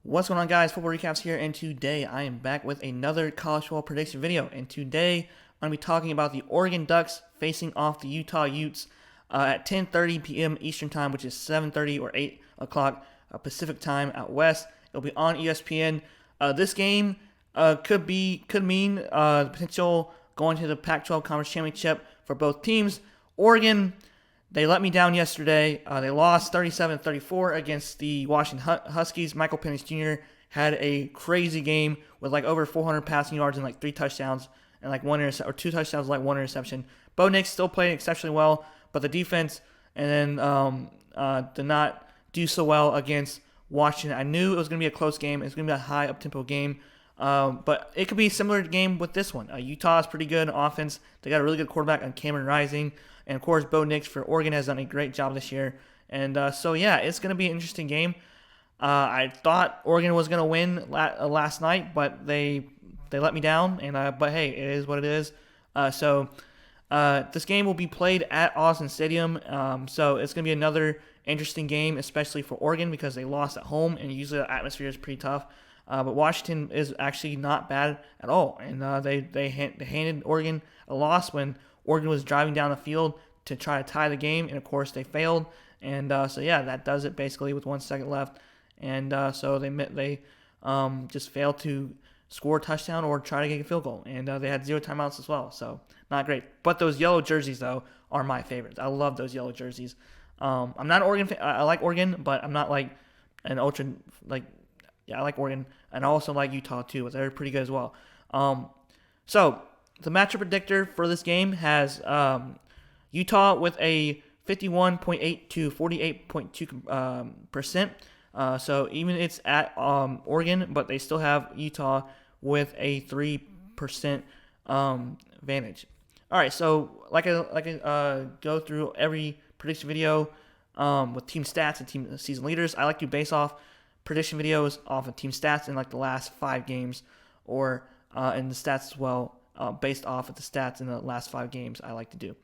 What's going on, guys? Football Recaps here, and today I am back with another college football prediction video. And today I'm going to be talking about the Oregon Ducks facing off the Utah Utes at 10:30 p.m. Eastern Time, which is 7:30 or 8 o'clock Pacific Time out west. It'll be on ESPN. This game could mean the potential going to the Pac-12 Conference Championship for both teams. Oregon, they let me down yesterday. They lost 37-34 against the Washington Huskies. Michael Penix Jr. had a crazy game with like over 400 passing yards and like 3 touchdowns and like 2 touchdowns, like 1 interception. Bo Nix still played exceptionally well, but the defense and then did not do so well against Washington. I knew it was going to be a close game. It's going to be a high up-tempo game. But it could be a similar game with this one. Utah is pretty good in offense. They got a really good quarterback on Cameron Rising. And, of course, Bo Nix for Oregon has done a great job this year. And so, yeah, it's going to be an interesting game. I thought Oregon was going to win last night, but they let me down. But, hey, it is what it is. This game will be played at Austin Stadium. So it's going to be another interesting game, especially for Oregon because they lost at home, and usually the atmosphere is pretty tough. But Washington is actually not bad at all, and they handed Oregon a loss when Oregon was driving down the field to try to tie the game, and of course they failed. And that does it basically with 1 second left, and so they just failed to score a touchdown or try to get a field goal, and they had 0 timeouts as well, so not great. But those yellow jerseys though are my favorites. I love those yellow jerseys. I'm not an Oregon fan. I like Oregon, but I'm not like an ultra like. Yeah, I like Oregon, and I also like Utah too, but they're pretty good as well. So the matchup predictor for this game has Utah with a 51.8 to 48.2%. So even it's at Oregon, but they still have Utah with a 3% advantage. All right, so like I go through every prediction video with team stats and team season leaders, I like to base off prediction videos off of team stats in like the last 5 games or in the stats as well, based off of the stats in the last 5 games I like to do.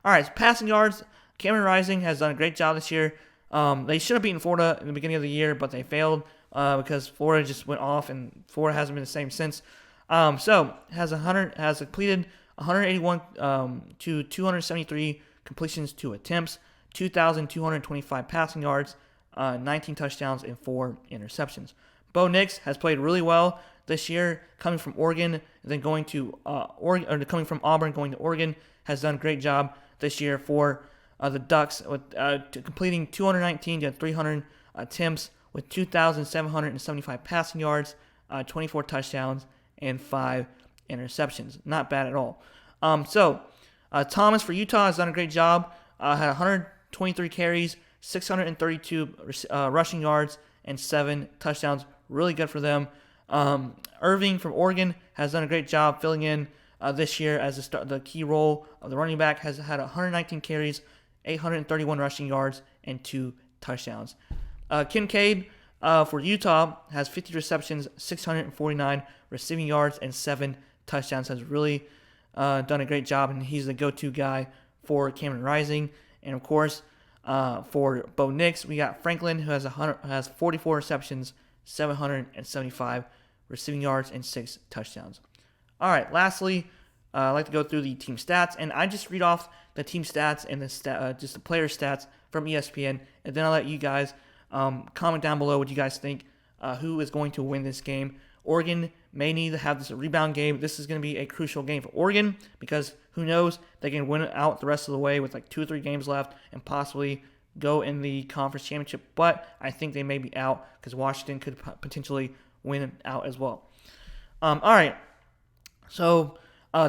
All right, so passing yards, Cameron Rising has done a great job this year. They should have beaten Florida in the beginning of the year, but they failed because Florida just went off, and Florida hasn't been the same since. So has completed 181 to 273 completions to attempts, 2,225 passing yards, 19 touchdowns and 4 interceptions. Bo Nix has played really well this year, coming from Oregon, and then coming from Auburn, going to Oregon, has done a great job this year for the Ducks, with completing 219 to 300 attempts with 2,775 passing yards, 24 touchdowns, and 5 interceptions. Not bad at all. Thomas for Utah has done a great job. Had 123 carries, 632 rushing yards, and 7 touchdowns. Really good for them. Irving from Oregon has done a great job filling in this year as the key role of the running back. Has had 119 carries, 831 rushing yards, and 2 touchdowns. Kincaid for Utah has 50 receptions, 649 receiving yards, and 7 touchdowns. Has really done a great job, and he's the go-to guy for Cameron Rising. And of course, for Bo Nix, we got Franklin, who has 44 receptions, 775 receiving yards, and 6 touchdowns. All right, lastly, I'd like to go through the team stats, and I just read off the team stats and just the player stats from ESPN, and then I'll let you guys comment down below what you guys think, who is going to win this game. Oregon may need to have this rebound game. This is going to be a crucial game for Oregon because who knows, they can win it out the rest of the way with like 2 or 3 games left and possibly go in the conference championship. But I think they may be out because Washington could potentially win it out as well. All right, so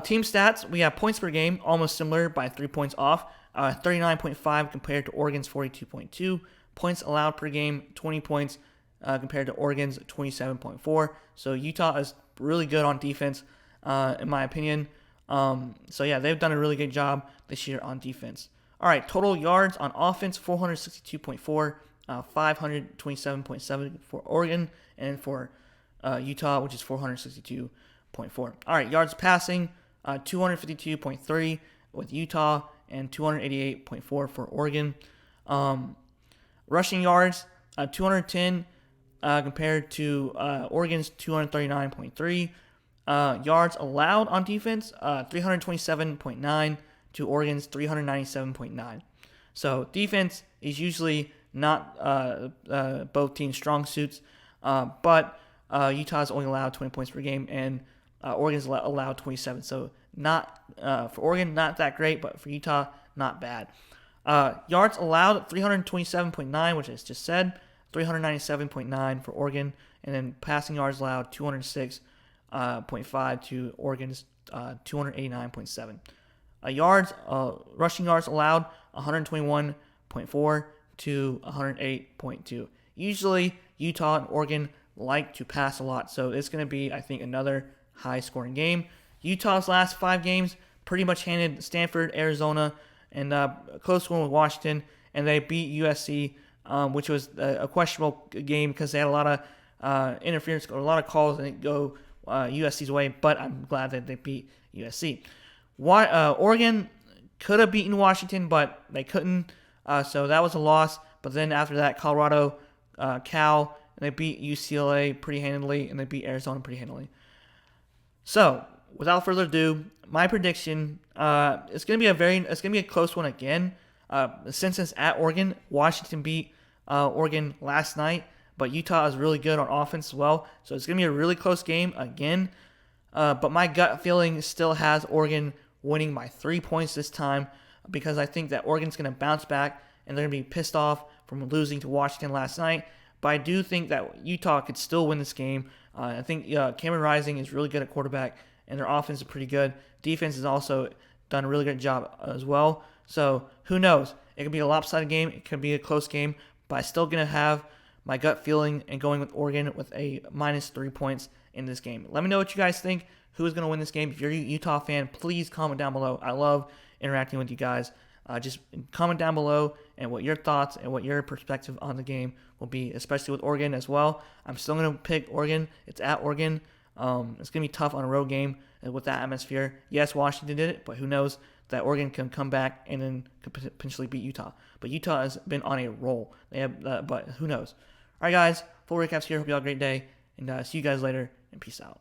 team stats, we have points per game, almost similar by 3 points off, 39.5 compared to Oregon's 42.2. Points allowed per game, 20 points compared to Oregon's 27.4. So Utah is really good on defense, in my opinion. They've done a really good job this year on defense. All right, total yards on offense, 462.4, 527.7 for Oregon, and for Utah, which is 462.4. All right, yards passing, 252.3 with Utah, and 288.4 for Oregon. Rushing yards, 210 compared to Oregon's 239.3. Yards allowed on defense, 327.9 to Oregon's 397.9. So defense is usually not both teams' strong suits, but Utah's only allowed 20 points per game, and Oregon's allowed 27. So not for Oregon, not that great, but for Utah, not bad. Yards allowed 327.9, which I just said, 397.9 for Oregon, and then passing yards allowed 206.5 to Oregon's 289.7. Rushing yards allowed 121.4 to 108.2. Usually Utah and Oregon like to pass a lot, so it's going to be, I think, another high-scoring game. Utah's last 5 games pretty much handed Stanford, Arizona, and a close one with Washington, and they beat USC, which was a questionable game because they had a lot of interference, or a lot of calls that didn't go USC's way, but I'm glad that they beat USC. Oregon could have beaten Washington, but they couldn't, so that was a loss. But then after that, Colorado, Cal, and they beat UCLA pretty handily, and they beat Arizona pretty handily. So, without further ado, my prediction, it's gonna be a close one again. Since it's at Oregon, Washington beat Oregon last night, but Utah is really good on offense as well, so it's gonna be a really close game again. But my gut feeling still has Oregon winning by 3 points this time, because I think that Oregon's gonna bounce back and they're gonna be pissed off from losing to Washington last night. But I do think that Utah could still win this game. I think Cameron Rising is really good at quarterback, and their offense is pretty good. Defense has also done a really good job as well. So who knows? It could be a lopsided game. It could be a close game. But I'm still going to have my gut feeling and going with Oregon with a minus 3 points in this game. Let me know what you guys think. Who is going to win this game? If you're a Utah fan, please comment down below. I love interacting with you guys. Just comment down below and what your thoughts and what your perspective on the game will be, especially with Oregon as well. I'm still going to pick Oregon. It's at Oregon. It's going to be tough on a road game with that atmosphere. Yes, Washington did it, but who knows that Oregon can come back and then could potentially beat Utah. But Utah has been on a roll. They have, but who knows? All right, guys. Full recaps here. Hope you all have a great day, and see you guys later. And peace out.